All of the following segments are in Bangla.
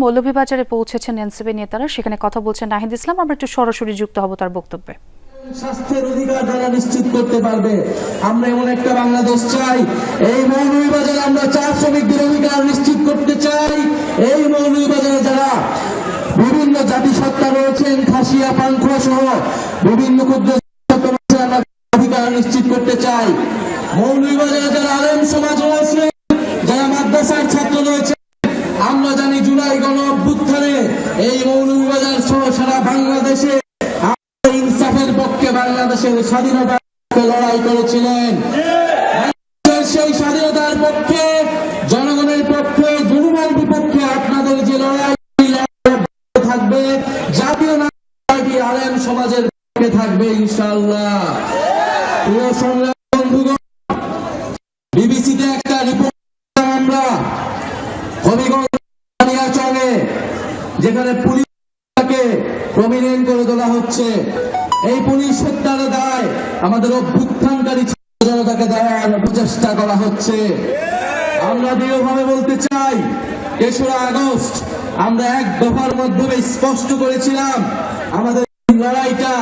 মৌলভীবাজারে পৌঁছেছেন এনসিপি নেতারা, সেখানে কথা বলছেন নাহিদ ইসলাম। আমরা একটু সরাসরি যুক্ত হব তার বক্তব্যে। স্বাস্থ্যের অধিকার যারা নিশ্চিত করতে পারবে, আমরা এমন একটা বাংলাদেশ চাই। এই মৌলভীবাজারে আমরা চা শ্রমিকদের অধিকার নিশ্চিত করতে চাই। এই মৌলভীবাজারে যারা বিভিন্ন জাতিসত্তা রয়েছেন, খাসিয়া পান্থুয়া সহ বিভিন্ন ক্ষুদ্র আমরা অধিকার নিশ্চিত করতে চাই। মৌলভীবাজারে যারা আলেম সমাজ রয়েছে, যারা মাদ্রাসার ছাত্র রয়েছে, আমরা জানি জুলাই গণ অভ্যুত্থানে এই মৌলভীবাজার সহ সারা বাংলাদেশে ইনসাফের পক্ষে, বাংলাদেশের স্বাধীনতার পক্ষে লড়াই করেছিলেন। সেই স্বাধীনতার পক্ষে, জনগণের পক্ষে, জুলুমের বিপক্ষে আপনাদের যে লড়াই থাকবে, জাতীয় পার্টি আলেম সমাজের পক্ষে থাকবে ইনশাআল্লাহ। প্রিয় সংগ্রামী বন্ধুগণ, বিবিসিতে একটা রিপোর্ট আমরা হবিগঞ্জ চলে, যেখানে পুলিশকে প্রমিনেন্ট করে তোলা হচ্ছে। এই পুলিশ হত্যার দায় আমাদের অভ্যুত্থানকারী জনতাকে দেওয়ার প্রচেষ্টা করা হচ্ছে। আমরা দৃঢ়ভাবে বলতে চাই, ৩রা আগস্ট আমরা এক দফার মাধ্যমে স্পষ্ট করেছিলাম আমাদের লড়াইটা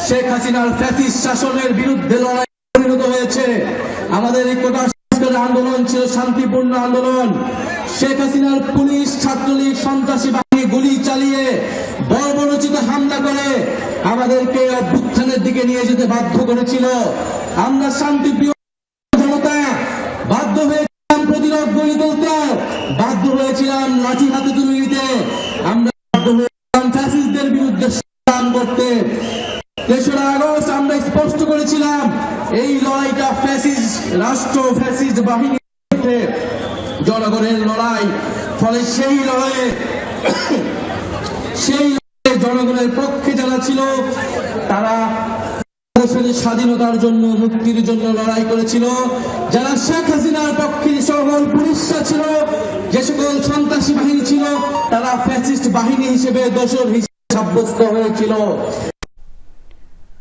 শেখ হাসিনার ফ্যাসিস্ট শাসনের বিরুদ্ধে লড়াই পরিণত হয়েছে। আমাদের এই কোটা আন্দোলন ছিল শান্তিপূর্ণ আন্দোলন। শেখ হাসিনার পুলিশ, ছাত্রলীগ, সন্ত্রাসী বাহিনী গুলি চালিয়ে বর্বরোচিত হামলা করে আমাদেরকে অভ্যুত্থানের দিকে নিয়ে যেতে বাধ্য করেছিল। আমরা শান্তিপ্রিয় জনতা বাধ্য হয়েছিলাম প্রতিরোধ গড়ে তুলতে, বাধ্য হয়েছিলাম লাঠি হাতে তুলে নিতে, আমরা বাধ্য হয়েছিলাম ফ্যাসিস্টদের বিরুদ্ধে সংগ্রাম করতে। ৩রা আগস্ট আমরা স্পষ্ট করেছিলাম এই লড়াইটা ফ্যাসিস্ট রাষ্ট্র, ফ্যাসিস্ট বাহিনীর বিরুদ্ধে জনগণের লড়াই। ফলে সেই লড়াইয়ে জনগণের পক্ষে যারা ছিল, তারা দেশের স্বাধীনতার জন্য, মুক্তির জন্য লড়াই করেছিল। যারা শেখ হাসিনার পক্ষে সকল পুলিশরা ছিল, যে সকল সন্ত্রাসী বাহিনী ছিল, তারা ফ্যাসিস্ট বাহিনী হিসেবে দোষর হিসেবে সাব্যস্ত হয়েছিল।